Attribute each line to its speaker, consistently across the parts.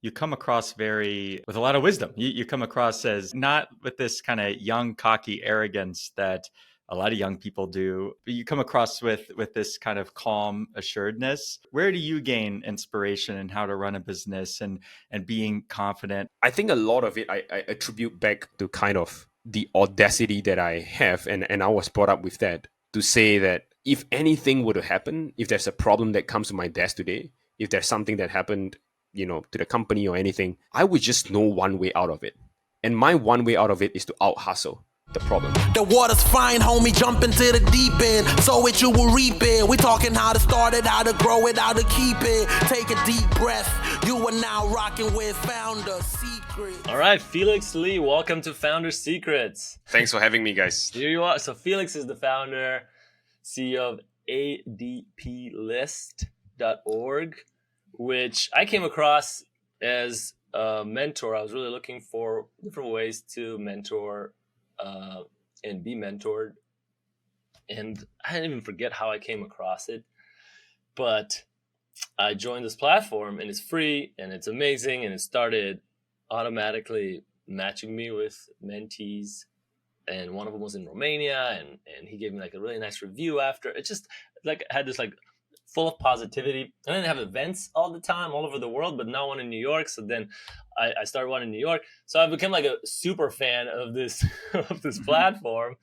Speaker 1: You come across with a lot of wisdom. You come across as not with this kind of young, cocky arrogance that a lot of young people do, but you come across with this kind of calm assuredness. Where do you gain inspiration in how to run a business and being confident?
Speaker 2: I think a lot of it I attribute back to kind of the audacity that I have, and I was brought up with that to say that if anything were to happen, if there's a problem that comes to my desk today, if there's something that happened, to the company or anything, I would just know one way out of it. And my one way out of it is to out hustle the problem.
Speaker 3: The water's fine, homie, jump into the deep end. Sow it, you will reap it. We talking how to start it, how to grow it, how to keep it. Take a deep breath. You are now rocking with Founder Secrets.
Speaker 4: All right, Felix Lee, welcome to Founder Secrets.
Speaker 2: Thanks for having me, guys.
Speaker 4: Here you are. So Felix is the founder, CEO of adplist.org, which I came across as a mentor. I was really looking for different ways to mentor and be mentored. And I didn't even forget how I came across it. But I joined this platform and it's free and it's amazing. And it started automatically matching me with mentees. And one of them was in Romania and he gave me like a really nice review after. It just like had this like full of positivity. And then they have events all the time, all over the world, but now one in New York. So then I started one in New York. So I became like a super fan of this of this platform.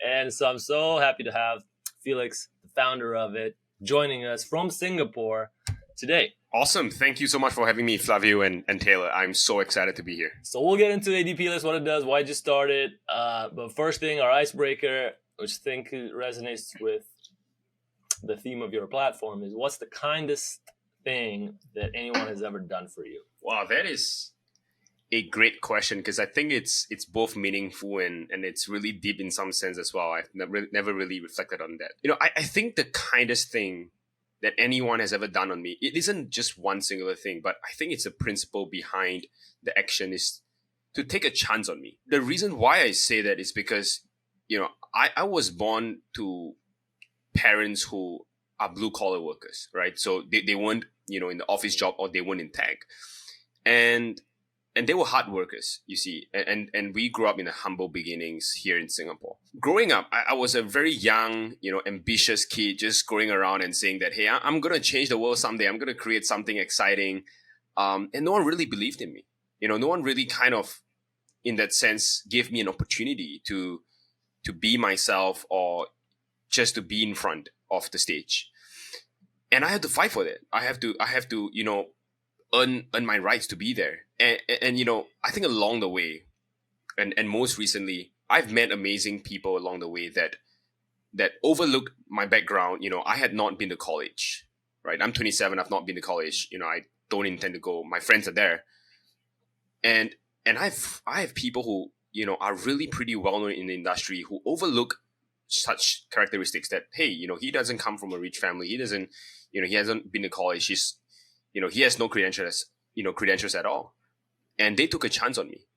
Speaker 4: And so I'm so happy to have Felix, the founder of it, joining us from Singapore today.
Speaker 2: Awesome. Thank you so much for having me, Flavio and Taylor. I'm so excited to be here.
Speaker 4: So we'll get into ADP List, what it does, why it just started. But first thing, our icebreaker, which I think resonates with the theme of your platform, is what's the kindest thing that anyone has ever done for you?
Speaker 2: Wow, that is a great question because I think it's both meaningful and it's really deep in some sense as well. I've never really reflected on that. I think the kindest thing that anyone has ever done on me, it isn't just one singular thing, but I think it's a principle behind the action is to take a chance on me. The reason why I say that is because, I was born to parents who are blue collar workers, right? So they weren't, in the office job or they weren't in tech. And they were hard workers, you see. And we grew up in the humble beginnings here in Singapore. Growing up, I was a very young, ambitious kid just going around and saying that, hey, I'm going to change the world someday. I'm going to create something exciting. And no one really believed in me. No one really kind of, in that sense, gave me an opportunity to be myself or just to be in front of the stage. And I had to fight for that. I have to, earn my rights to be there. And I think along the way, and most recently, I've met amazing people along the way that overlooked my background. I had not been to college, right? I'm 27. I've not been to college. I don't intend to go. My friends are there. And I have people who, are really pretty well known in the industry who overlook such characteristics that, hey, he doesn't come from a rich family. He doesn't, he hasn't been to college. He has no credentials at all. And they took a chance on me.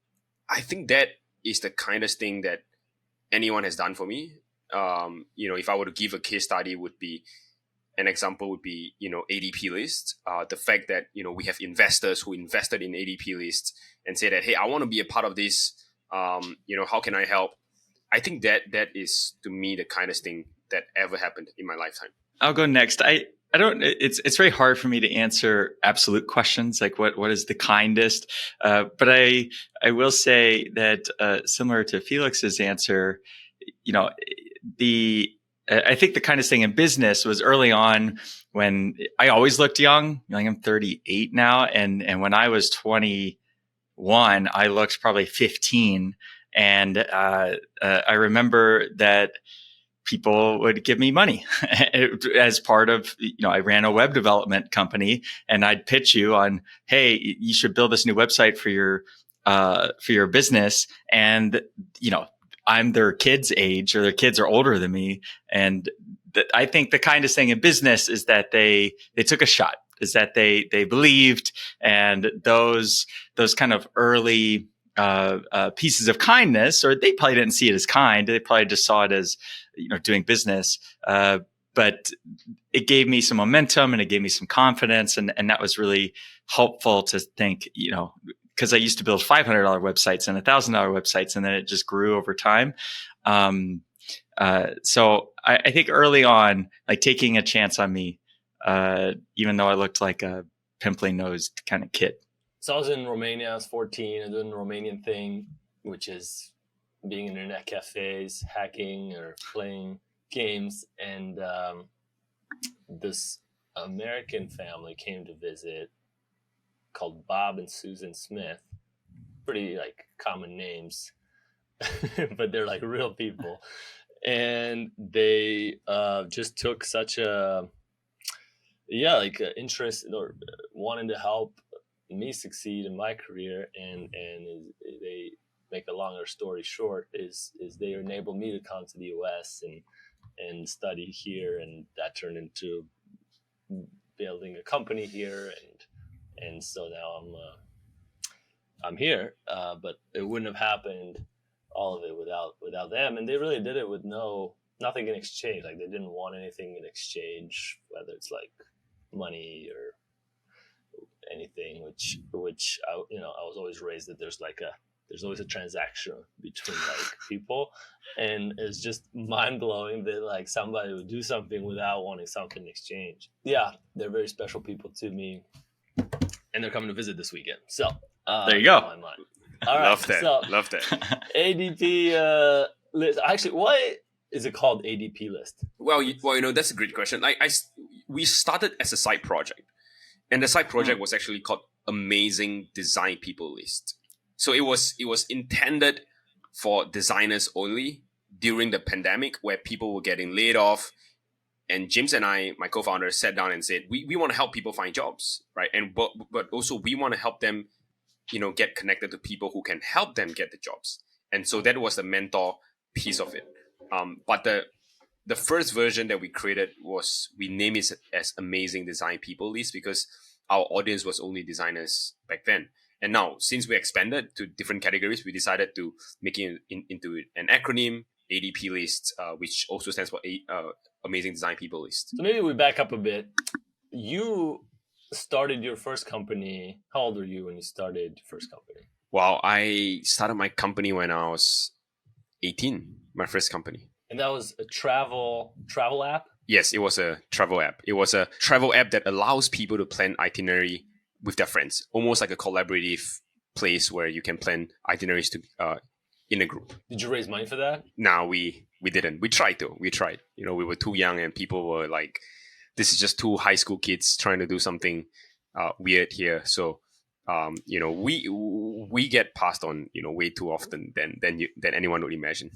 Speaker 2: I think that is the kindest thing that anyone has done for me. If I were to give a case study, an example would be, ADP List. The fact that, we have investors who invested in ADP List and say that, hey, I want to be a part of this. How can I help? I think that is, to me, the kindest thing that ever happened in my lifetime.
Speaker 1: I'll go next. I don't, it's very hard for me to answer absolute questions like what is the kindest. But I will say that, similar to Felix's answer, I think the kindest thing in business was early on when I always looked young. I'm 38 now. And when I was 21, I looked probably 15. And, I remember that people would give me money as part of, I ran a web development company and I'd pitch you on, hey, you should build this new website for your business. And, I'm their kids' age or their kids are older than me. And I think the kindest thing in business is that they took a shot, is that they believed, and those kind of early pieces of kindness, or they probably didn't see it as kind. They probably just saw it as, doing business. But it gave me some momentum and it gave me some confidence. And that was really helpful to think, because I used to build $500 websites and $1,000 websites, and then it just grew over time. So I think early on, like taking a chance on me, even though I looked like a pimply nosed kind of kid.
Speaker 4: So I was in Romania. I was 14 and doing the Romanian thing, which is being in internet cafes, hacking or playing games. And this American family came to visit called Bob and Susan Smith. Pretty like common names, but they're like real people. And they just took such a interest or wanting to help me succeed in my career, and they make a longer story short is they enabled me to come to the US and study here, and that turned into building a company here, and so now I'm here, but it wouldn't have happened, all of it, without them. And they really did it with nothing in exchange. Like, they didn't want anything in exchange, whether it's like money or anything, which I was always raised that there's always a transaction between like people, and it's just mind-blowing that like somebody would do something without wanting something in exchange. Yeah, they're very special people to me, and they're coming to visit this weekend. So
Speaker 1: there you go.
Speaker 4: My mind. All right,
Speaker 2: Love that.
Speaker 4: ADP list. Actually, why is it called ADP list?
Speaker 2: Well, that's a great question. We started as a side project, and the side project was actually called Amazing Design People List. So it was intended for designers only during the pandemic, where people were getting laid off. And James and I, my co-founder, sat down and said, we want to help people find jobs, right? And but also we want to help them, get connected to people who can help them get the jobs. And so that was the mentor piece of it. But the first version that we created we named it as Amazing Design People List, because our audience was only designers back then. And now, since we expanded to different categories, we decided to make it into an acronym, ADP List, which also stands for Amazing Design People List.
Speaker 4: So maybe we back up a bit. You started your first company. How old were you when you started your first company?
Speaker 2: Wow, I started my company when I was 18, my first company.
Speaker 4: And that was a travel app?
Speaker 2: Yes, it was a travel app. It was a travel app that allows people to plan itinerary with their friends, almost like a collaborative place where you can plan itineraries to in a group.
Speaker 4: Did you raise money for that?
Speaker 2: No, we didn't. We tried though. We tried. We were too young, and people were like, "This is just two high school kids trying to do something weird here." So, we get passed on, way too often than anyone would imagine.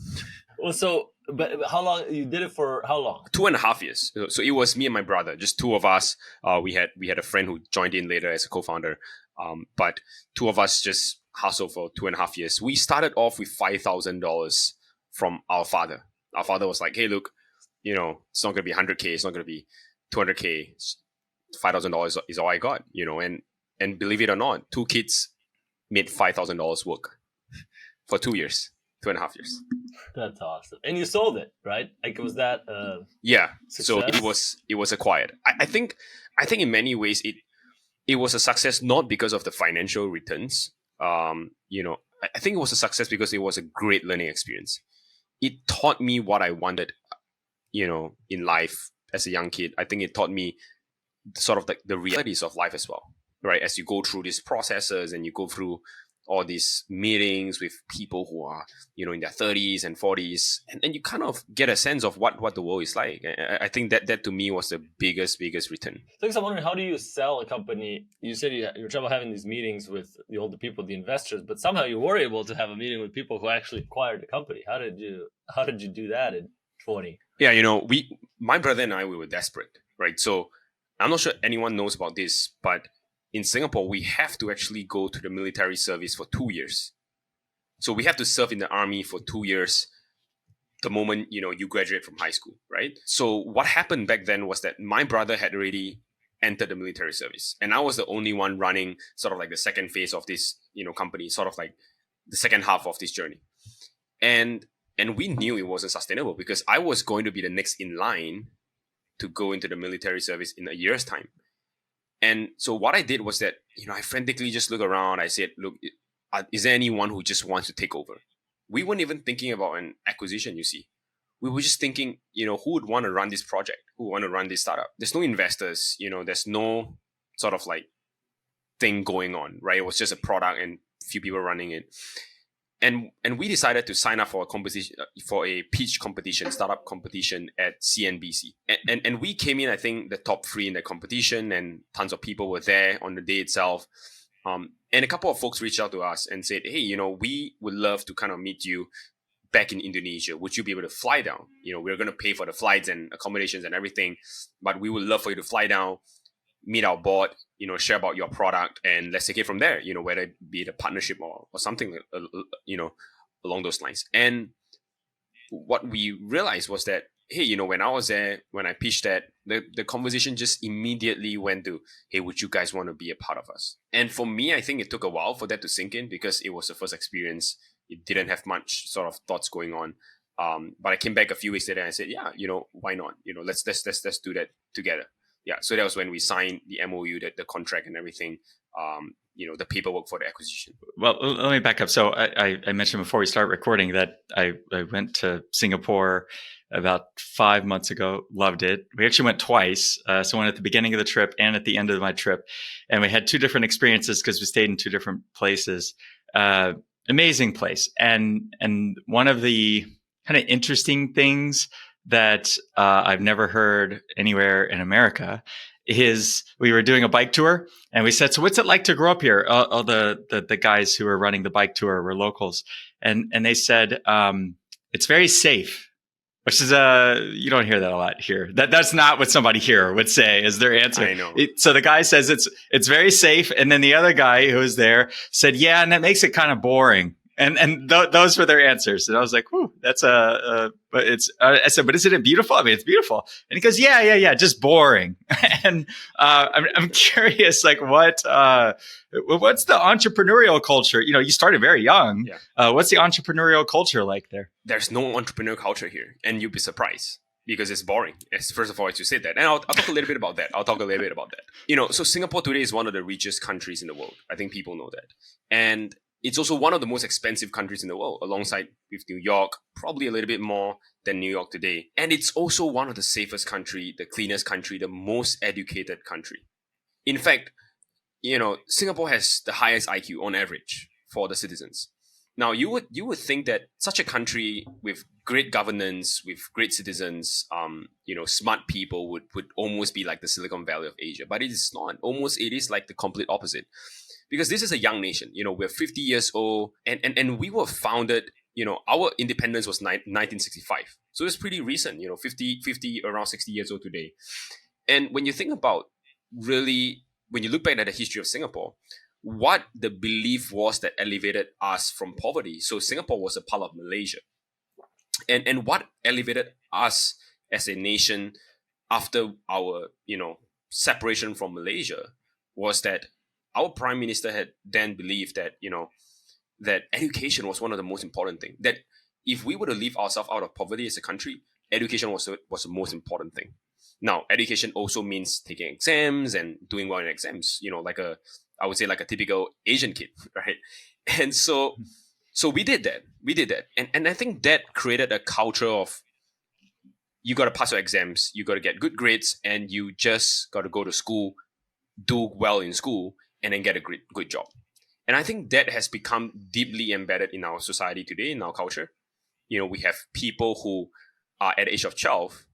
Speaker 4: Well, but how long you did it for? How long?
Speaker 2: 2.5 years. So it was me and my brother, just two of us. We had a friend who joined in later as a co-founder. But two of us just hustled for 2.5 years. We started off with $5,000 from our father. Our father was like, "Hey, look, it's not going to be 100K. It's not going to be 200K. $5,000 is all I got." And believe it or not, two kids made $5,000 work for 2 years. 2.5 years.
Speaker 4: That's awesome. And you sold it, right? Like, was that
Speaker 2: yeah.
Speaker 4: success?
Speaker 2: So it was acquired. I think in many ways it was a success, not because of the financial returns. I think it was a success because it was a great learning experience. It taught me what I wanted, in life as a young kid. I think it taught me sort of like the realities of life as well, right? As you go through these processes and you go through all these meetings with people who are, in their 30s and 40s, and you kind of get a sense of what the world is like. I think that to me was the biggest return.
Speaker 4: So I'm wondering, how do you sell a company? You said you're trouble having these meetings with the older people, the investors, but somehow you were able to have a meeting with people who actually acquired the company. How did you do that in 20?
Speaker 2: Yeah, my brother and I, we were desperate, right? So I'm not sure anyone knows about this, but in Singapore, we have to actually go to the military service for 2 years. So we have to serve in the army for 2 years the moment, you graduate from high school, right? So what happened back then was that my brother had already entered the military service, and I was the only one running sort of like the second phase of this, company, sort of like the second half of this journey. And we knew it wasn't sustainable, because I was going to be the next in line to go into the military service in a year's time. And so what I did was that, I frantically just look around. I said, look, is there anyone who just wants to take over? We weren't even thinking about an acquisition, you see. We were just thinking, who would want to run this project? Who would want to run this startup? There's no investors, there's no sort of like thing going on, right? It was just a product and few people running it. And we decided to sign up for a competition, for a pitch competition, startup competition at CNBC. And we came in, I think, the top 3 in the competition, and tons of people were there on the day itself. And a couple of folks reached out to us and said, hey, we would love to kind of meet you back in Indonesia. Would you be able to fly down? We're going to pay for the flights and accommodations and everything, but we would love for you to fly down, meet our board, share about your product, and let's take it from there, whether it be the partnership or something, along those lines. And what we realized was that, hey, when I was there, when I pitched that, the conversation just immediately went to, hey, would you guys want to be a part of us? And for me, I think it took a while for that to sink in, because it was the first experience. It didn't have much sort of thoughts going on. But I came back a few weeks later and I said, yeah, why not? Let's do that together. Yeah, so that was when we signed the MOU, the contract and everything, the paperwork for the acquisition.
Speaker 1: Well, let me back up. So I mentioned before we start recording that I went to Singapore about 5 months ago, loved it. We actually went twice. So one at the beginning of the trip and at the end of my trip. And we had 2 different experiences because we stayed in 2 different places. Amazing place. And one of the kind of interesting things that I've never heard anywhere in America is we were doing a bike tour and we said, so what's it like to grow up here? All the guys who were running the bike tour were locals. And they said, it's very safe, which is you don't hear that a lot here. That's not what somebody here would say is their answer.
Speaker 2: I know.
Speaker 1: So the guy says it's very safe. And then the other guy who was there said, yeah, and that makes it kind of boring. And those were their answers. And I was like, whew, that's but it's, I said, but isn't it beautiful? I mean, it's beautiful. And he goes, yeah, just boring. And, I'm curious, like what's the entrepreneurial culture? You started very young.
Speaker 2: Yeah.
Speaker 1: What's the entrepreneurial culture like there?
Speaker 2: There's no entrepreneurial culture here, and you'll be surprised because it's boring. First of all, as you said that. And I'll talk a little bit about that. So Singapore today is one of the richest countries in the world. I think people know that. And it's also one of the most expensive countries in the world, alongside with New York, probably a little bit more than New York today. And it's also one of the safest country, the cleanest country, the most educated country. In fact, Singapore has the highest IQ on average for the citizens. Now, you would think that such a country with great governance, with great citizens, smart people would almost be like the Silicon Valley of Asia, but it is not. It is like the complete opposite. Because this is a young nation, we're 50 years old, and we were founded, our independence was 1965. So it's pretty recent, 50, around 60 years old today. And when you think about really, when you look back at the history of Singapore, what the belief was that elevated us from poverty. So Singapore was a part of Malaysia. And what elevated us as a nation after our, separation from Malaysia was that our prime minister had then believed that, that education was one of the most important things. That if we were to leave ourselves out of poverty as a country, education was the most important thing. Now, education also means taking exams and doing well in exams, I would say like a typical Asian kid, right? And so we did that. And I think that created a culture of, you got to pass your exams, you got to get good grades, and you just got to go to school, do well in school, and then get a good job. And I think that has become deeply embedded in our society today, in our culture. We have people who are at the age of 12,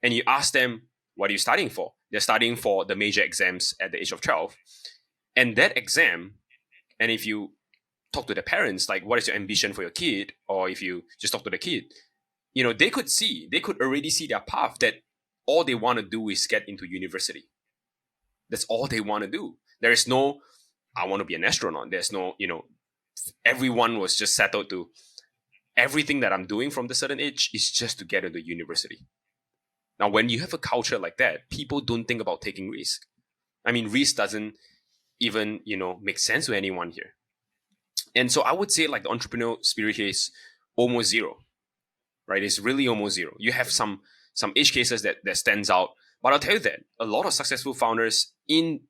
Speaker 2: and you ask them, what are you studying for? They're studying for the major exams at the age of 12. And that exam, and if you talk to the parents, like, what is your ambition for your kid? Or if you just talk to the kid, they could already see their path, that all they want to do is get into university. That's all they want to do. There is no, I want to be an astronaut. There's no, everyone was just settled to, everything that I'm doing from the certain age is just to get into university. Now, when you have a culture like that, people don't think about taking risk. I mean, risk doesn't even, make sense to anyone here. And so I would say like the entrepreneurial spirit here is almost zero, right? It's really almost zero. You have some edge cases that stands out, but I'll tell you that a lot of successful founders in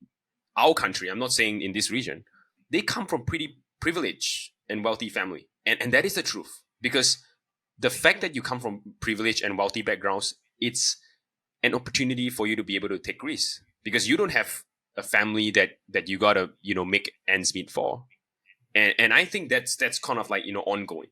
Speaker 2: our country, I'm not saying in this region, they come from pretty privileged and wealthy family. And that is the truth. Because the fact that you come from privileged and wealthy backgrounds, it's an opportunity for you to be able to take risks. Because you don't have a family that you gotta, make ends meet for. And I think that's kind of like, ongoing.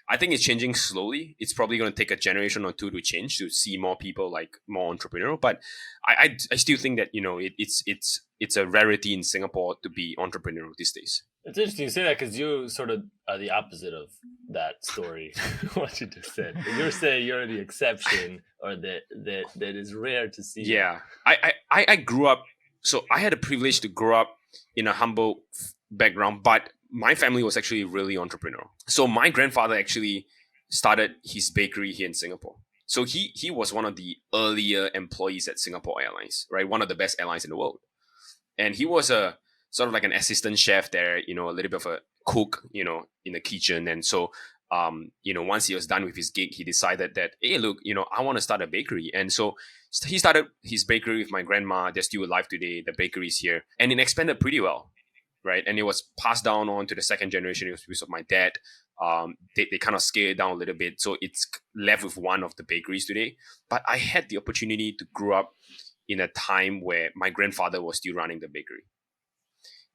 Speaker 2: I think it's changing slowly. It's probably going to take a generation or two to change, to see more people like more entrepreneurial. But I still think that, it's a rarity in Singapore to be entrepreneurial these days.
Speaker 4: It's interesting you say that, because you sort of are the opposite of that story, what you just said. You're saying you're the exception, or that is rare to see.
Speaker 2: Yeah. I grew up, so I had a privilege to grow up in a humble background, but my family was actually really entrepreneurial. So my grandfather actually started his bakery here in Singapore. So he was one of the earlier employees at Singapore Airlines, right? One of the best airlines in the world. And he was a sort of like an assistant chef there, a little bit of a cook, in the kitchen. And so, once he was done with his gig, he decided that, hey, look, I want to start a bakery. And so he started his bakery with my grandma. They're still alive today. The bakery is here. And it expanded pretty well. Right. And it was passed down on to the second generation. It was because of my dad. They kind of scaled it down a little bit. So it's left with one of the bakeries today. But I had the opportunity to grow up in a time where my grandfather was still running the bakery.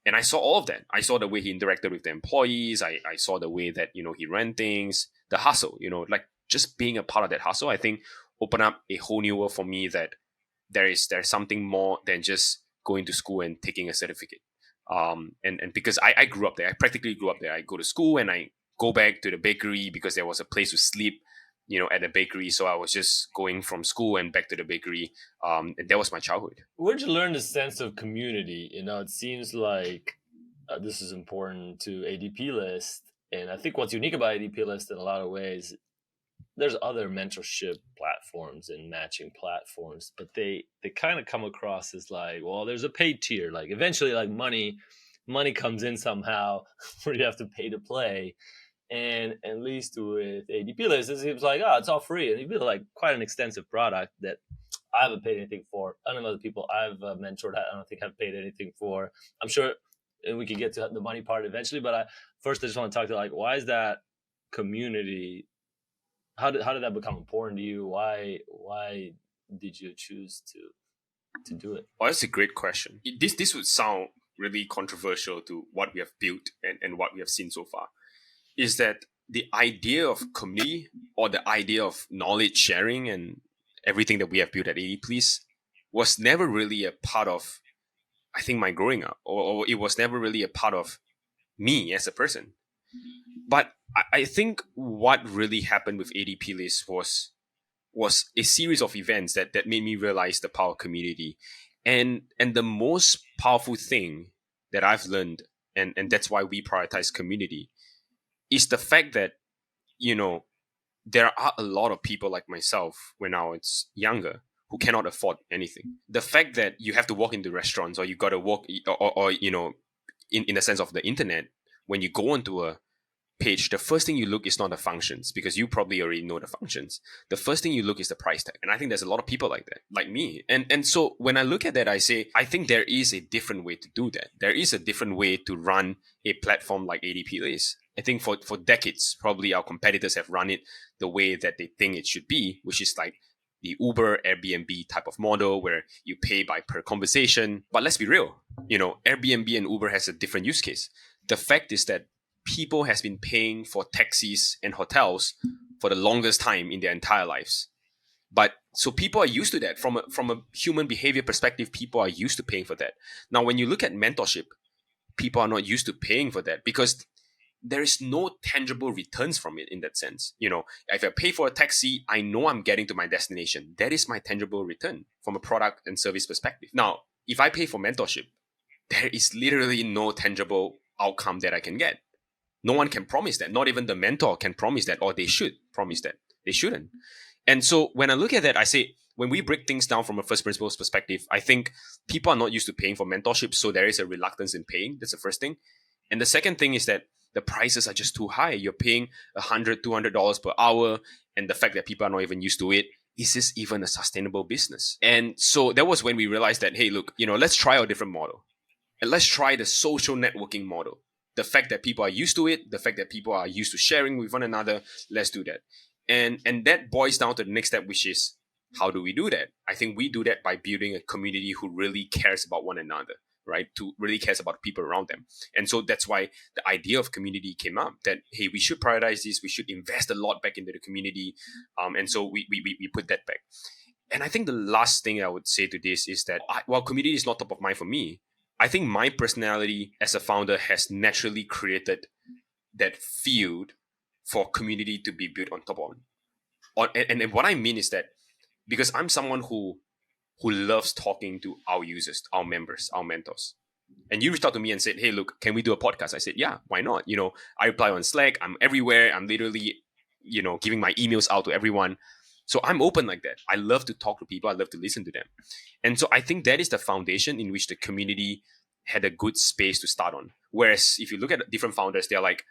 Speaker 2: And I saw all of that. I saw the way he interacted with the employees. I saw the way that, he ran things, the hustle, like just being a part of that hustle, I think opened up a whole new world for me, that there's something more than just going to school and taking a certificate. And because I grew up there, I practically grew up there. I go to school and I go back to the bakery because there was a place to sleep, at the bakery. So I was just going from school and back to the bakery. And that was my childhood.
Speaker 4: Where'd you learn the sense of community? It seems like this is important to ADP List. And I think what's unique about ADP List in a lot of ways, there's other mentorship platforms and matching platforms, but they kind of come across as like, well, there's a paid tier. Like eventually, like money comes in somehow where you have to pay to play. And at least with ADP List, it seems like, it's all free. And you feel like quite an extensive product that I haven't paid anything for. I don't know the people I've mentored, I don't think I've paid anything for. I'm sure we could get to the money part eventually, but first I just want to talk to, like, why is that community? How did that become important to you? Why did you choose to do it?
Speaker 2: Oh, that's a great question. This would sound really controversial to what we have built and what we have seen so far. Is that the idea of community, or the idea of knowledge sharing and everything that we have built at ADP was never really a part of, I think, my growing up, or it was never really a part of me as a person. But I think what really happened with ADP List was a series of events that made me realize the power of community. And the most powerful thing that I've learned, and that's why we prioritize community, is the fact that, there are a lot of people like myself when I was younger who cannot afford anything. The fact that you have to walk into restaurants, or you got to walk, or in the sense of the internet, when you go onto a page, the first thing you look is not the functions, because you probably already know the functions. The first thing you look is the price tag. And I think there's a lot of people like that, like me. And so when I look at that, I say, I think there is a different way to do that. There is a different way to run a platform like ADP List. I think for decades, probably our competitors have run it the way that they think it should be, which is like the Uber, Airbnb type of model where you pay by per conversation. But let's be real, Airbnb and Uber has a different use case. The fact is that people has been paying for taxis and hotels for the longest time in their entire lives. But so people are used to that. From a human behavior perspective, people are used to paying for that. Now, when you look at mentorship, people are not used to paying for that because there is no tangible returns from it in that sense. If I pay for a taxi, I know I'm getting to my destination. That is my tangible return from a product and service perspective. Now, if I pay for mentorship, there is literally no tangible outcome that I can get. No one can promise that. Not even the mentor can promise that, or they should promise that. They shouldn't. And so when I look at that, I say, when we break things down from a first principles perspective, I think people are not used to paying for mentorship, so there is a reluctance in paying. That's the first thing. And the second thing is that the prices are just too high. You're paying $100, $200 per hour. And the fact that people are not even used to it, is this even a sustainable business? And so that was when we realized that, hey, look, let's try a different model. And let's try the social networking model. The fact that people are used to it, the fact that people are used to sharing with one another, let's do that. And that boils down to the next step, which is, how do we do that? I think we do that by building a community who really cares about one another, right? To really cares about people around them. And so that's why the idea of community came up, that, hey, we should prioritize this. We should invest a lot back into the community. And so we put that back. And I think the last thing I would say to this is that while community is not top of mind for me, I think my personality as a founder has naturally created that field for community to be built on top of. And what I mean is that because I'm someone who loves talking to our users, our members, our mentors. And you reached out to me and said, hey, look, can we do a podcast? I said, yeah, why not? I reply on Slack. I'm everywhere. I'm literally, giving my emails out to everyone. So I'm open like that. I love to talk to people. I love to listen to them. And so I think that is the foundation in which the community had a good space to start on. Whereas if you look at different founders, they're like,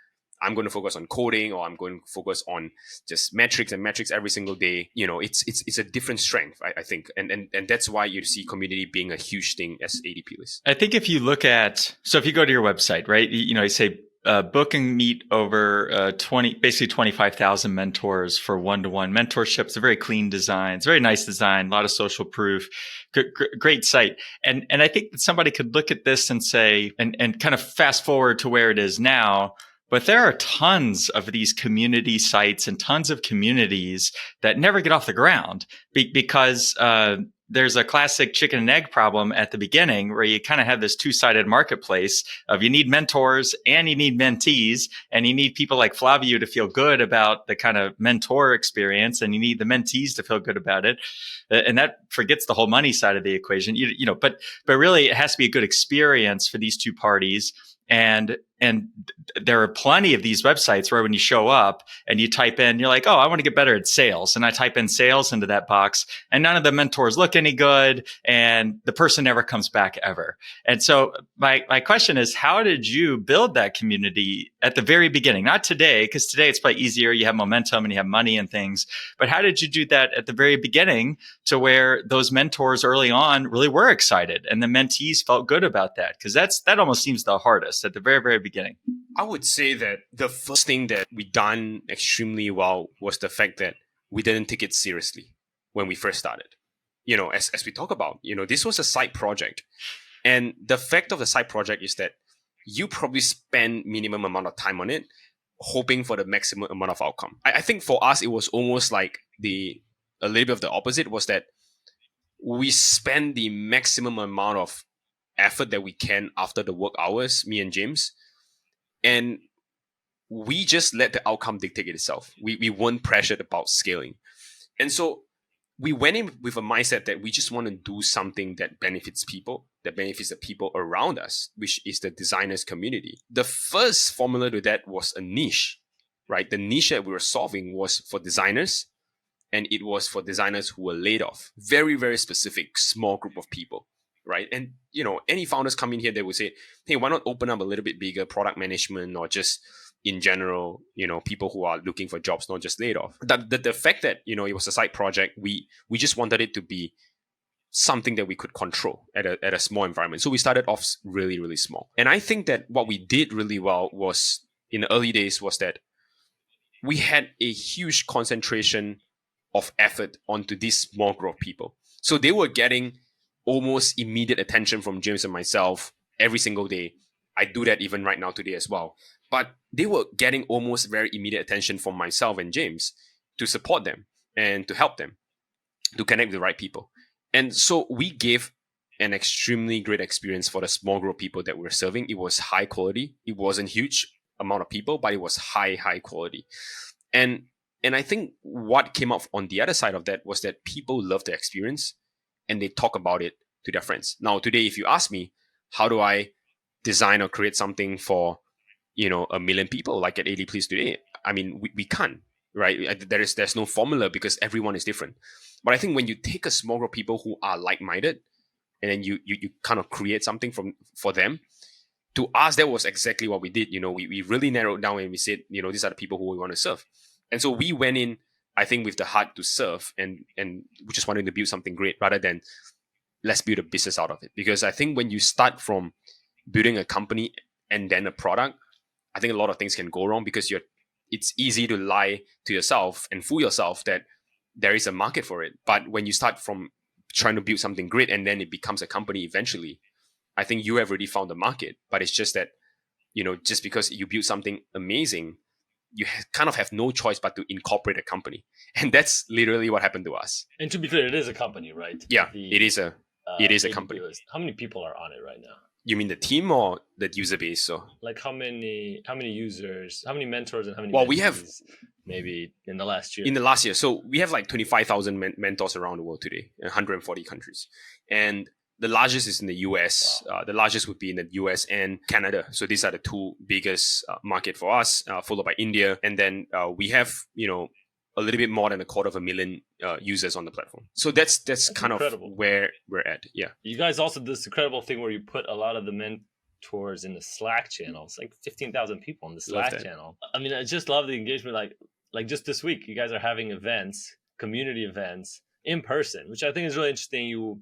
Speaker 2: I'm going to focus on coding, or I'm going to focus on just metrics every single day. It's a different strength, I think. And that's why you see community being a huge thing as ADP list.
Speaker 1: I think if you look at, so if you go to your website, right, you say book and meet over 25,000 mentors for one-to-one mentorship. It's a very clean design. It's a very nice design, a lot of social proof, great site. And I think that somebody could look at this and say, and kind of fast forward to where it is now. But there are tons of these community sites and tons of communities that never get off the ground because there's a classic chicken and egg problem at the beginning where you kind of have this two-sided marketplace of you need mentors and you need mentees, and you need people like Flavio to feel good about the kind of mentor experience, and you need the mentees to feel good about it. And that forgets the whole money side of the equation, but really it has to be a good experience for these two parties. And there are plenty of these websites where when you show up and you type in, you're like, oh, I want to get better at sales. And I type in sales into that box, and none of the mentors look any good, and the person never comes back ever. And so my question is, how did you build that community at the very beginning? Not today, because today it's probably easier. You have momentum and you have money and things. But how did you do that at the very beginning to where those mentors early on really were excited and the mentees felt good about that? Because that almost seems the hardest at the very, very beginning.
Speaker 2: I would say that the first thing that we done extremely well was the fact that we didn't take it seriously when we first started. As we talk about, this was a side project. And the fact of the side project is that you probably spend minimum amount of time on it, hoping for the maximum amount of outcome. I think for us, it was almost like a little bit of the opposite, was that we spend the maximum amount of effort that we can after the work hours, me and James, and we just let the outcome dictate itself. We weren't pressured about scaling. And so we went in with a mindset that we just want to do something that benefits people, that benefits the people around us, which is the designers community. The first formula to that was a niche, right? The niche that we were solving was for designers, and it was for designers who were laid off. Very, very specific, small group of people. Right. And, any founders come in here, they would say, hey, why not open up a little bit bigger product management, or just in general, people who are looking for jobs, not just laid off. The fact that, it was a side project, we just wanted it to be something that we could control at a small environment. So we started off really, really small. And I think that what we did really well was in the early days was that we had a huge concentration of effort onto this small group of people. So they were getting almost immediate attention from James and myself every single day. I do that even right now today as well. But they were getting almost very immediate attention from myself and James to support them and to help them to connect with the right people. And so we gave an extremely great experience for the small group of people that we're serving. It was high quality. It wasn't huge amount of people, but it was high quality. And I think what came up on the other side of that was that people loved the experience, and they talk about it to their friends. Now, today, if you ask me, how do I design or create something for, 1 million people like at AD Please today? I mean, we can't, right? There's no formula because everyone is different. But I think when you take a small group of people who are like-minded, and then you kind of create something for them, to us, that was exactly what we did. We really narrowed down and we said, these are the people who we want to serve. And so we went in, I think, with the heart to serve, and we just wanted to build something great rather than let's build a business out of it. Because I think when you start from building a company and then a product, I think a lot of things can go wrong because it's easy to lie to yourself and fool yourself that there is a market for it. But when you start from trying to build something great and then it becomes a company eventually, I think you have already found the market. But it's just that, just because you build something amazing, you kind of have no choice but to incorporate a company. And that's literally what happened to us.
Speaker 4: And to be clear, it is a company, right?
Speaker 2: Yeah, it is a company.
Speaker 4: How many people are on it right now?
Speaker 2: You mean the team or the user base? So
Speaker 4: like how many users, how many mentors, and how many
Speaker 2: we have
Speaker 4: maybe in the last year?
Speaker 2: In the last year. So we have like 25,000 mentors around the world today in 140 countries. And the largest is in the US. Wow. The largest would be in the US and Canada. So these are the two biggest market for us, followed by India. And then we have, a little bit more than 250,000 users on the platform. So that's kind incredible. Of where we're at. Yeah. You
Speaker 4: guys also did this incredible thing where you put a lot of the mentors in the Slack channel. It's like 15,000 people in the Slack channel. I mean, I just love the engagement. Like just this week, you guys are having events, community events in person, which I think is really interesting.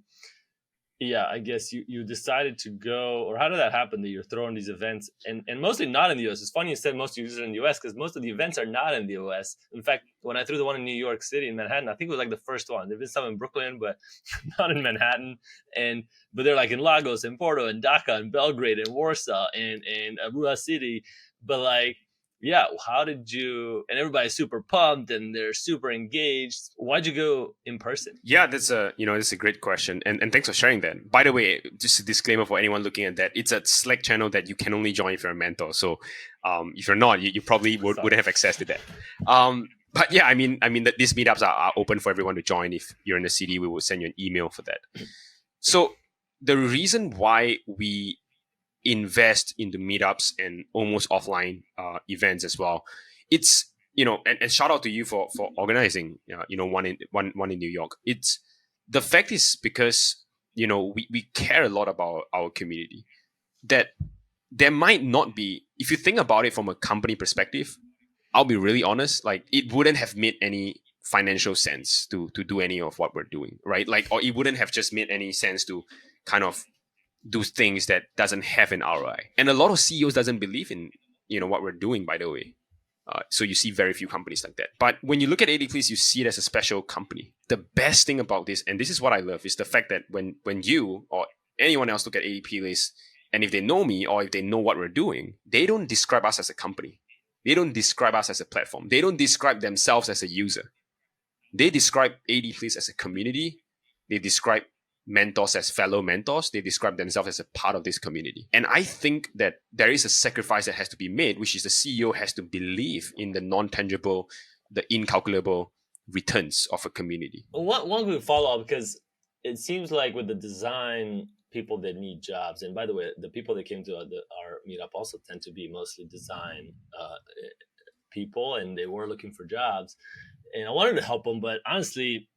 Speaker 4: I guess you decided to go, or how did that happen that you're throwing these events and mostly not in the US? It's funny you said most users are in the US because most of the events are not in the US. In fact, when I threw the one in New York City, in Manhattan, I think it was like the first one. There've been some in Brooklyn, but not in Manhattan. But they're like in Lagos and Porto and Dhaka and Belgrade and Warsaw and Aruba City. But how did you, and everybody's super pumped and they're super engaged. Why'd you go in person?
Speaker 2: Yeah, that's a great question. And thanks for sharing that. By the way, just a disclaimer for anyone looking at that, it's a Slack channel that you can only join if you're a mentor. So if you're not, you probably wouldn't have access to that. But yeah, I mean that these meetups are open for everyone to join. If you're in the city, we will send you an email for that. So the reason why we invest into meetups and almost offline events as well, it's and shout out to you for organizing one in New York. It's the fact is because we care a lot about our community, that there might not be, if you think about it from a company perspective, I'll be really honest, like it wouldn't have made any financial sense to do any of what we're doing, right? Like, or it wouldn't have just made any sense to kind of do things that doesn't have an ROI. And a lot of CEOs doesn't believe in what we're doing, by the way. So you see very few companies like that. But when you look at 80 Please, you see it as a special company. The best thing about this, and this is what I love, is the fact that when you or anyone else look at 80 Please, and if they know me or if they know what we're doing, they don't describe us as a company. They don't describe us as a platform. They don't describe themselves as a user. They describe 80 Please as a community. They describe mentors as fellow mentors. They describe themselves as a part of this community. And I think that there is a sacrifice that has to be made, which is the CEO has to believe in the non-tangible, the incalculable returns of a community.
Speaker 4: One quick follow-up, because it seems like with the design people that need jobs, and by the way, the people that came to our meetup also tend to be mostly design people, and they were looking for jobs. And I wanted to help them, but honestly,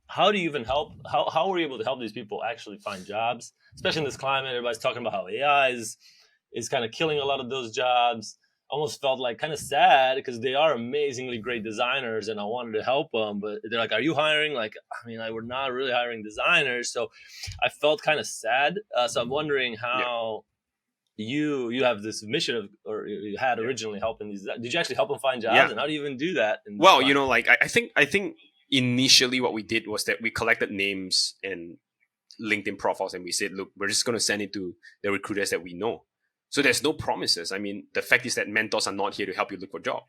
Speaker 4: how do you even help? How are you able to help these people actually find jobs, especially in this climate? Everybody's talking about how AI is kind of killing a lot of those jobs. Almost felt like kind of sad because they are amazingly great designers, and I wanted to help them, but they're like, "Are you hiring?" Like, we're not really hiring designers, so I felt kind of sad. So I'm wondering how you have this mission of, or you had originally helping these. Did you actually help them find jobs, and how do you even do that?
Speaker 2: Well, I think. Initially, what we did was that we collected names and LinkedIn profiles, and we said, look, we're just going to send it to the recruiters that we know. So there's no promises. I mean, the fact is that mentors are not here to help you look for a job.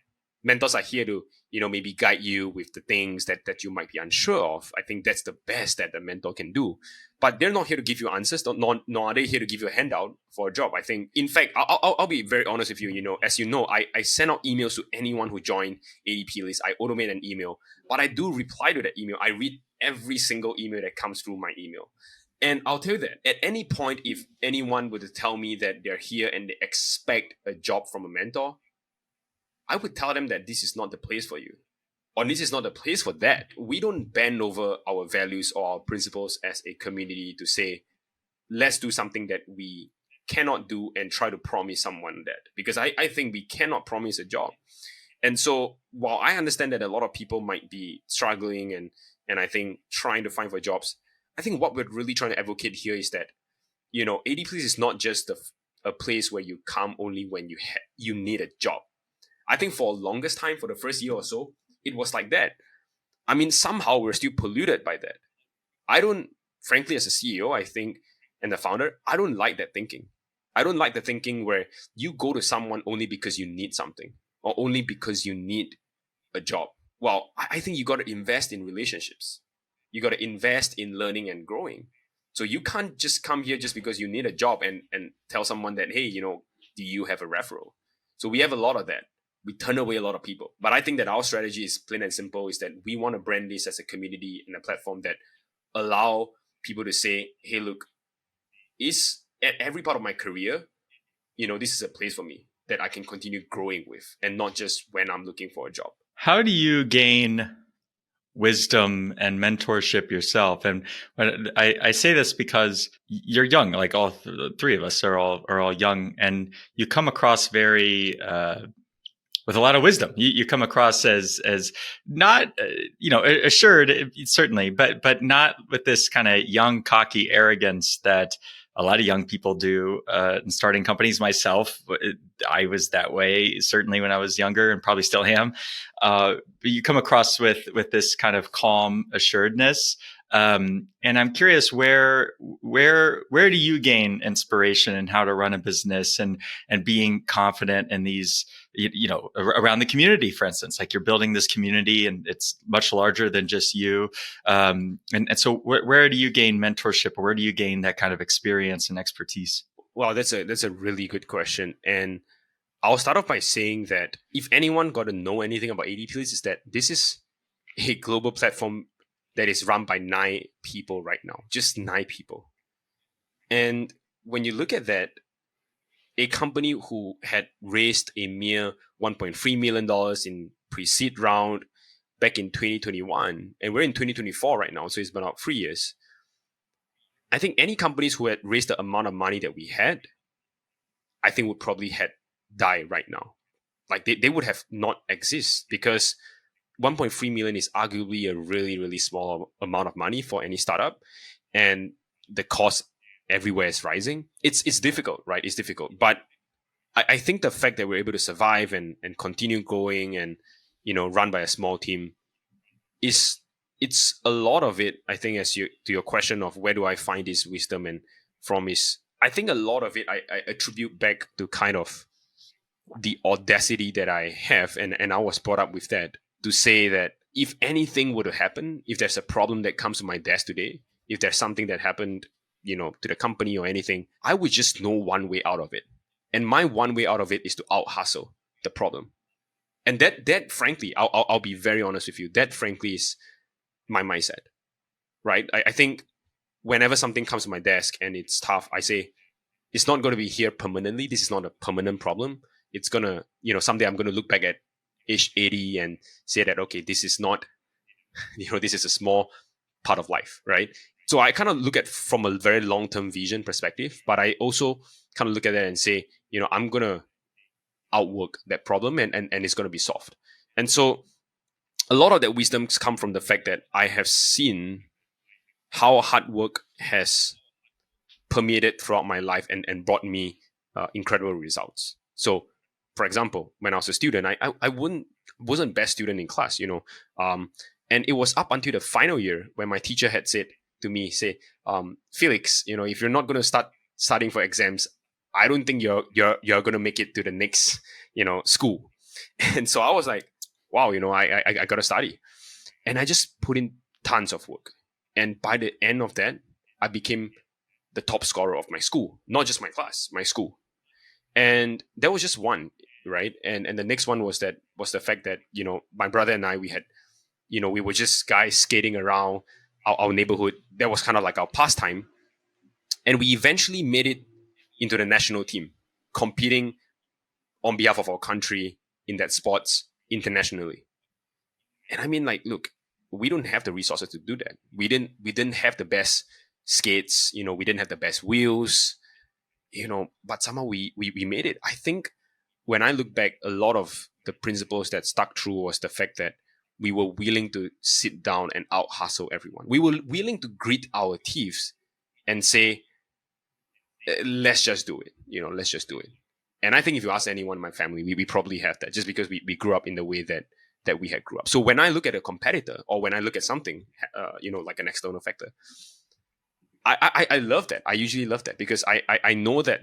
Speaker 2: Mentors are here to, maybe guide you with the things that you might be unsure of. I think that's the best that the mentor can do. But they're not here to give you answers. Nor are they here to give you a handout for a job. I think, in fact, I'll be very honest with you. As you know, I send out emails to anyone who joined 80 Please. I automate an email, but I do reply to that email. I read every single email that comes through my email. And I'll tell you that at any point, if anyone were to tell me that they're here and they expect a job from a mentor, I would tell them that this is not the place for you, or this is not the place for that. We don't bend over our values or our principles as a community to say, let's do something that we cannot do and try to promise someone that, because I think we cannot promise a job. And so while I understand that a lot of people might be struggling and I think trying to find for jobs, I think what we're really trying to advocate here is that AD Place is not just a place where you come only when you need a job. I think for the longest time, for the first year or so, it was like that. I mean, somehow we're still polluted by that. I don't, frankly, as a CEO, I think, and the founder, I don't like that thinking. I don't like the thinking where you go to someone only because you need something or only because you need a job. Well, I think you got to invest in relationships. You got to invest in learning and growing. So you can't just come here just because you need a job and tell someone that, hey, do you have a referral? So we have a lot of that. We turn away a lot of people. But I think that our strategy is plain and simple, is that we want to brand this as a community and a platform that allow people to say, hey, look, is at every part of my career, this is a place for me that I can continue growing with, and not just when I'm looking for a job.
Speaker 1: How do you gain wisdom and mentorship yourself? And when I say this because you're young, like all three of us are all young, and you come across very with a lot of wisdom. You come across as not assured, certainly, but not with this kind of young, cocky arrogance that a lot of young people do in starting companies. Myself, I was that way certainly when I was younger, and probably still am. But you come across with this kind of calm assuredness, and I'm curious where do you gain inspiration in how to run a business and being confident in these, around the community, for instance, like you're building this community and it's much larger than just you. And so where do you gain mentorship, or where do you gain that kind of experience and expertise?
Speaker 2: Well, that's a really good question. And I'll start off by saying that if anyone got to know anything about AD Place, is that this is a global platform that is run by 9 people right now, just 9 people. And when you look at that, a company who had raised a mere $1.3 million in pre-seed round back in 2021, and we're in 2024 right now, so it's been about 3 years. I think any companies who had raised the amount of money that we had, I think would probably had died right now. Like they would have not exist, because 1.3 million is arguably a really, really small amount of money for any startup, and the cost everywhere is rising. It's difficult, right? It's difficult. But I think the fact that we're able to survive and continue growing and, run by a small team it's a lot of it. I think to your question of where do I find this wisdom and from, is I think a lot of it I attribute back to kind of the audacity that I have. And I was brought up with that, to say that if anything were to happen, if there's a problem that comes to my desk today, if there's something that happened, to the company or anything, I would just know one way out of it. And my one way out of it is to out hustle the problem. And that frankly, I'll be very honest with you, that frankly is my mindset, right? I think whenever something comes to my desk and it's tough, I say, it's not going to be here permanently. This is not a permanent problem. It's going to, someday I'm going to look back at age 80 and say that, okay, this is not, this is a small part of life, right? So I kind of look at from a very long-term vision perspective, but I also kind of look at that and say, I'm going to outwork that problem and it's going to be solved. And so a lot of that wisdom come from the fact that I have seen how hard work has permeated throughout my life and brought me incredible results. So, for example, when I was a student, I wasn't best student in class, and it was up until the final year when my teacher had said to me, Felix, if you're not going to start studying for exams, I don't think you're going to make it to the next, school. And so I was like, wow, I got to study. And I just put in tons of work. And by the end of that, I became the top scorer of my school, not just my class, my school. And that was just one, right? And the next one was the fact that, my brother and I, we had, we were just guys skating around our neighborhood. That was kind of like our pastime. And we eventually made it into the national team, competing on behalf of our country in that sports internationally. And I mean, like, look, we don't have the resources to do that. We didn't have the best skates, we didn't have the best wheels, but somehow we made it. I think when I look back, a lot of the principles that stuck through was the fact that we were willing to sit down and out hustle everyone. We were willing to grit our teeth and say, let's just do it. Let's just do it. And I think if you ask anyone in my family, we probably have that, just because we grew up in the way that we had grew up. So when I look at a competitor, or when I look at something, like an external factor, I love that. I usually love that, because I know that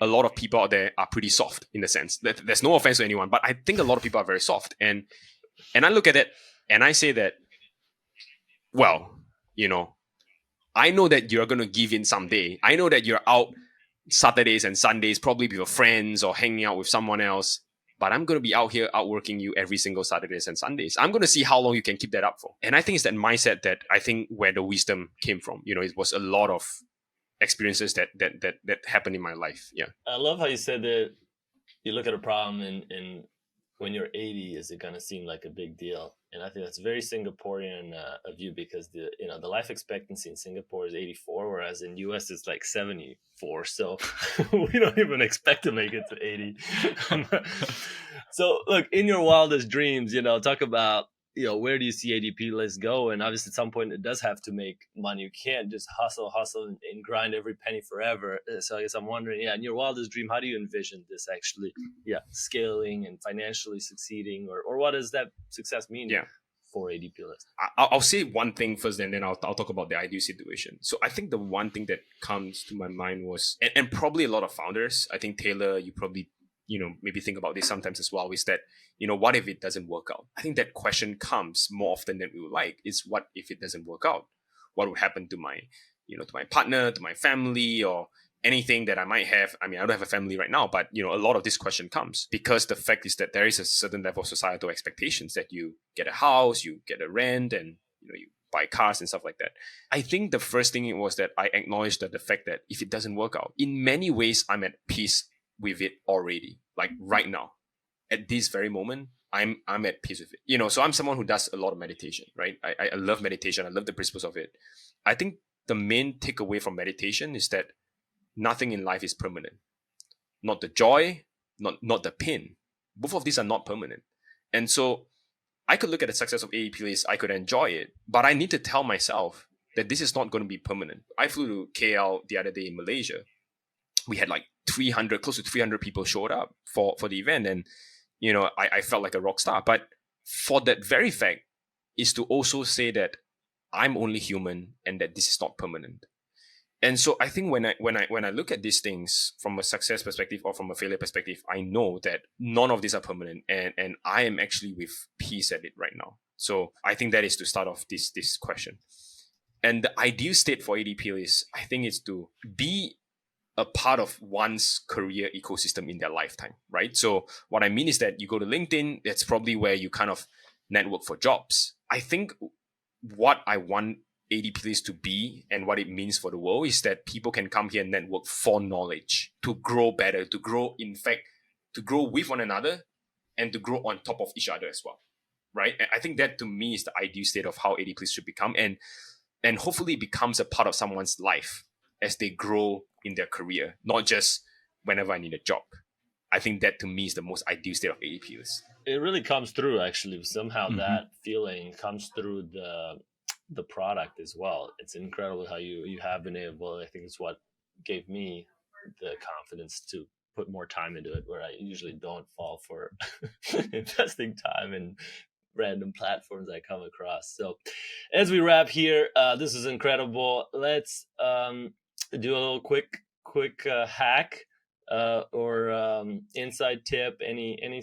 Speaker 2: a lot of people out there are pretty soft, in the sense that there's no offense to anyone, but I think a lot of people are very soft. And I look at it and I say that, well, I know that you're going to give in someday. I know that you're out Saturdays and Sundays, probably with your friends or hanging out with someone else. But I'm going to be out here outworking you every single Saturdays and Sundays. I'm going to see how long you can keep that up for. And I think it's that mindset that I think where the wisdom came from. It was a lot of experiences that happened in my life. Yeah.
Speaker 4: I love how you said that you look at a problem and when you're 80, is it going to seem like a big deal? And I think that's very Singaporean of you, because the life expectancy in Singapore is 84, whereas in US it's like 74. So we don't even expect to make it to 80. So look, in your wildest dreams, talk about, where do you see ADP List go? And obviously at some point it does have to make money. You can't just hustle and grind every penny forever. So I guess I'm wondering, in your wildest dream, how do you envision this actually, scaling and financially succeeding, or what does that success mean for ADP List?
Speaker 2: I'll say one thing first, and then I'll talk about the ideal situation. So I think the one thing that comes to my mind was, and probably a lot of founders, I think Taylor, you probably maybe think about this sometimes as well, is that, what if it doesn't work out? I think that question comes more often than we would like, is what if it doesn't work out? What would happen to my, to my partner, to my family, or anything that I might have? I mean, I don't have a family right now, but, a lot of this question comes because the fact is that there is a certain level of societal expectations that you get a house, you get a rent, and, you buy cars and stuff like that. I think the first thing was that I acknowledged that the fact that if it doesn't work out, in many ways, I'm at peace with it already. Like right now, at this very moment, I'm at peace with it. So I'm someone who does a lot of meditation, right? I love meditation. I love the principles of it. I think the main takeaway from meditation is that nothing in life is permanent. Not the joy, not the pain. Both of these are not permanent. And so I could look at the success of ADP List, I could enjoy it, but I need to tell myself that this is not going to be permanent. I flew to KL the other day in Malaysia. We had like close to 300 people showed up for the event. And, I felt like a rock star. But for that very fact is to also say that I'm only human and that this is not permanent. And so I think when I look at these things from a success perspective or from a failure perspective, I know that none of these are permanent, and I am actually with peace at it right now. So I think that is to start off this question. And the ideal state for ADP is, I think, is to be a part of one's career ecosystem in their lifetime, right? So what I mean is that you go to LinkedIn, that's probably where you kind of network for jobs. I think what I want ADP List to be and what it means for the world is that people can come here and network for knowledge, to grow better, to grow, in fact, to grow with one another and to grow on top of each other as well, right? And I think that to me is the ideal state of how ADP List should become, and hopefully it becomes a part of someone's life as they grow in their career, not just whenever I need a job. I think that to me is the most ideal state of ADP List.
Speaker 4: It really comes through, actually. Somehow that feeling comes through the product as well. It's incredible how you have been able, I think it's what gave me the confidence to put more time into it, where I usually don't fall for investing time in random platforms I come across. So as we wrap here, this is incredible. Let's do a little quick hack or inside tip, any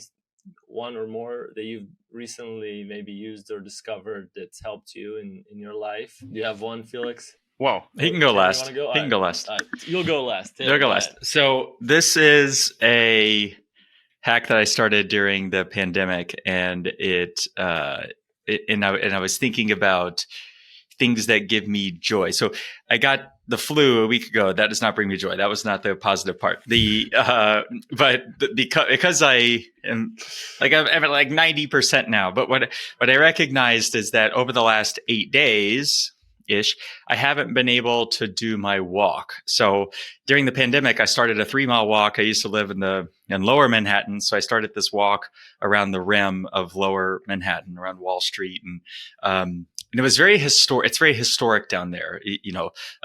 Speaker 4: one or more that you've recently maybe used or discovered that's helped you in your life. Do you have one, Felix?
Speaker 1: Well, he can go last. He can go last.
Speaker 4: You'll go last.
Speaker 1: You'll go last. So this is a hack that I started during the pandemic, and I was thinking about things that give me joy. So I got the flu a week ago. That does not bring me joy. That was not the positive part. Because I am I'm at like 90% now. But what I recognized is that over the last 8 days ish, I haven't been able to do my walk. So during the pandemic, I started a 3-mile walk. I used to live in lower Manhattan. So I started this walk around the rim of lower Manhattan, around Wall Street. And it was very historic. It's very historic down there,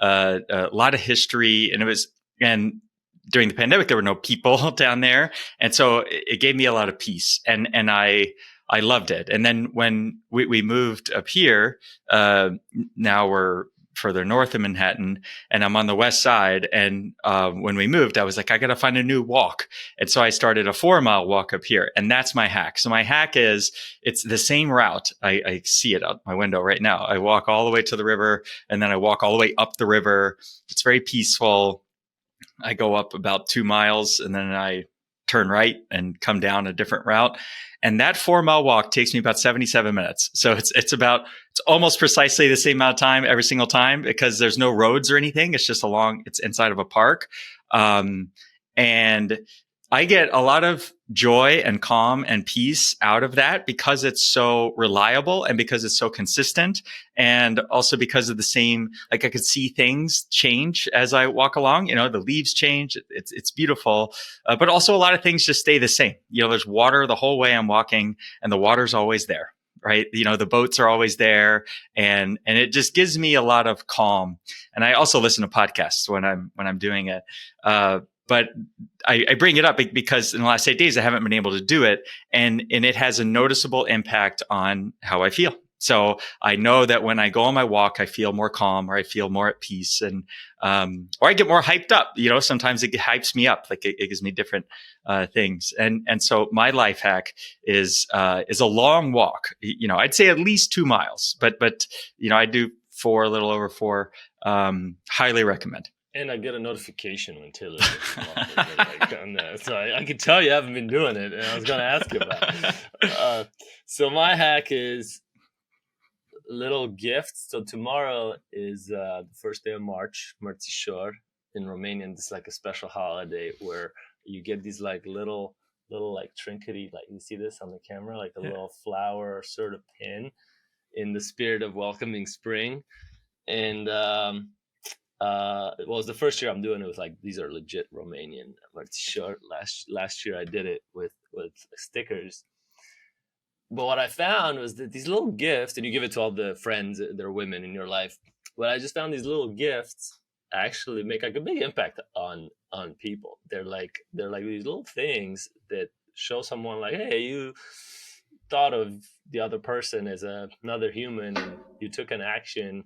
Speaker 1: a lot of history. And it and during the pandemic, there were no people down there. And so it gave me a lot of peace, and I loved it. And then when we moved up here, now we're further north of Manhattan, and I'm on the west side. And when we moved, I was like, I got to find a new walk. And so I started a 4-mile walk up here, and that's my hack. So my hack is, it's the same route. I see it out my window right now. I walk all the way to the river, and then I walk all the way up the river. It's very peaceful. I go up about 2 miles, and then I turn right and come down a different route. And that 4-mile walk takes me about 77 minutes. So it's almost precisely the same amount of time every single time, because there's no roads or anything. It's just it's inside of a park. And I get a lot of joy and calm and peace out of that, because it's so reliable and because it's so consistent, and also because of the same, like, I could see things change as I walk along. The leaves change. It's beautiful, but also a lot of things just stay the same. There's water the whole way I'm walking, and the water's always there, right? The boats are always there, and it just gives me a lot of calm. And I also listen to podcasts when I'm doing it. But I bring it up because in the last 8 days, I haven't been able to do it. And it has a noticeable impact on how I feel. So I know that when I go on my walk, I feel more calm, or I feel more at peace, and or I get more hyped up. Sometimes it hypes me up, like it gives me different things. And so my life hack is a long walk. I'd say at least 2 miles, but I do 4, a little over 4. Highly recommend.
Speaker 4: And I get a notification when Taylor on that. So I can tell you haven't been doing it, and I was going to ask you about it. So my hack is little gifts. So tomorrow is the first day of March, Mărțișor in Romanian. It's like a special holiday where you get these like little like trinkety, like you see this on the camera, like a little flower sort of pin in the spirit of welcoming spring. And it was the first year I'm doing it with like, these are legit Romanian Mărțișor. Last year I did it with stickers. But what I found was that these little gifts, and you give it to all the friends, they're women in your life. But I just found these little gifts actually make like a big impact on people. They're like these little things that show someone like, hey, you thought of the other person as another human, and you took an action.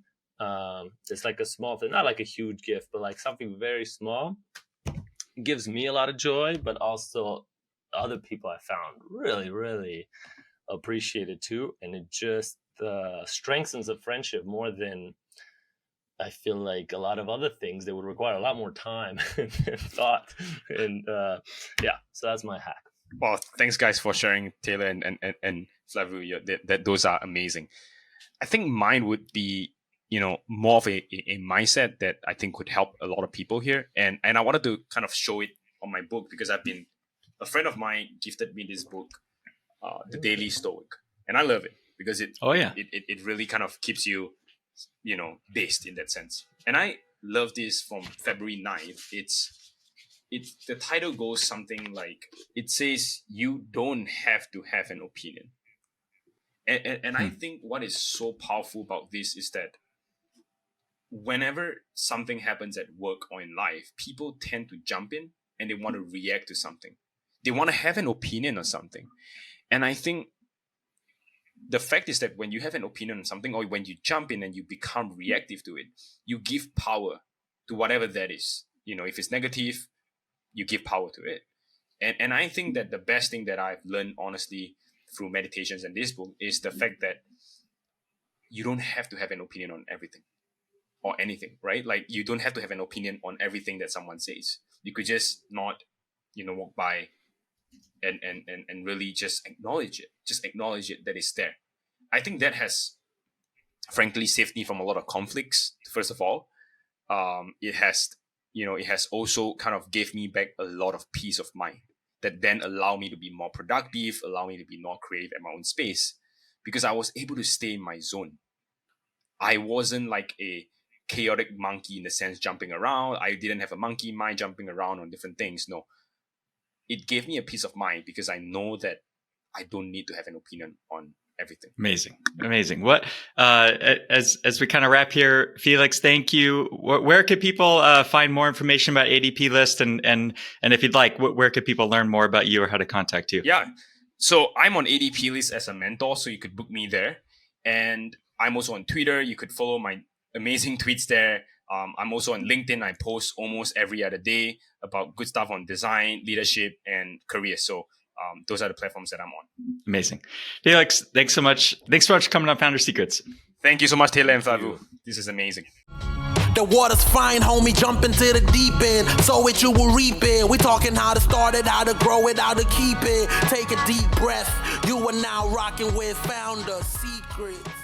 Speaker 4: It's like a small thing, not like a huge gift, but like something very small. It gives me a lot of joy, but also other people I found really, really appreciate it too. And it just strengthens a friendship more than I feel like a lot of other things that would require a lot more time and thought. And so that's my hack.
Speaker 2: Well, thanks guys for sharing, Taylor and Flavio. That those are amazing. I think mine would be, more of a mindset that I think could help a lot of people here. And I wanted to kind of show it on my book, because a friend of mine gifted me this book, The Daily Stoic. And I love it because it really kind of keeps you, based in that sense. And I love this from February 9th. It's the title goes something like, it says, you don't have to have an opinion. And I think what is so powerful about this is that whenever something happens at work or in life, people tend to jump in and they want to react to something. They want to have an opinion on something. And I think the fact is that when you have an opinion on something, or when you jump in and you become reactive to it, you give power to whatever that is. If it's negative, you give power to it. And I think that the best thing that I've learned, honestly, through meditations and this book is the fact that you don't have to have an opinion on everything or anything, right? Like, you don't have to have an opinion on everything that someone says. You could just not, walk by and really just acknowledge it. Just acknowledge it, that it's there. I think that has, frankly, saved me from a lot of conflicts, first of all. It has also kind of gave me back a lot of peace of mind that then allow me to be more productive, allow me to be more creative at my own space, because I was able to stay in my zone. I wasn't like a chaotic monkey in the sense jumping around. I didn't have a monkey mind jumping around on different things. No, it gave me a peace of mind because I know that I don't need to have an opinion on everything.
Speaker 1: Amazing. What as we kind of wrap here, Felix, thank you. Where could people find more information about ADP List, and if you'd like, where could people learn more about you or how to contact you?
Speaker 2: Yeah, so I'm on ADP List as a mentor, so you could book me there, and I'm also on Twitter. You could follow my amazing tweets there. I'm also on LinkedIn. I post almost every other day about good stuff on design, leadership, and career. So those are the platforms that I'm on.
Speaker 1: Amazing. Felix, thanks so much. Thanks so much for coming on Founder Secrets.
Speaker 2: Thank you so much, Taylor and Flavu. This is amazing.
Speaker 3: The water's fine, homie, jump into the deep end. Sow it, you will reap it. We talking how to start it, how to grow it, how to keep it. Take a deep breath. You are now rocking with Founder Secrets.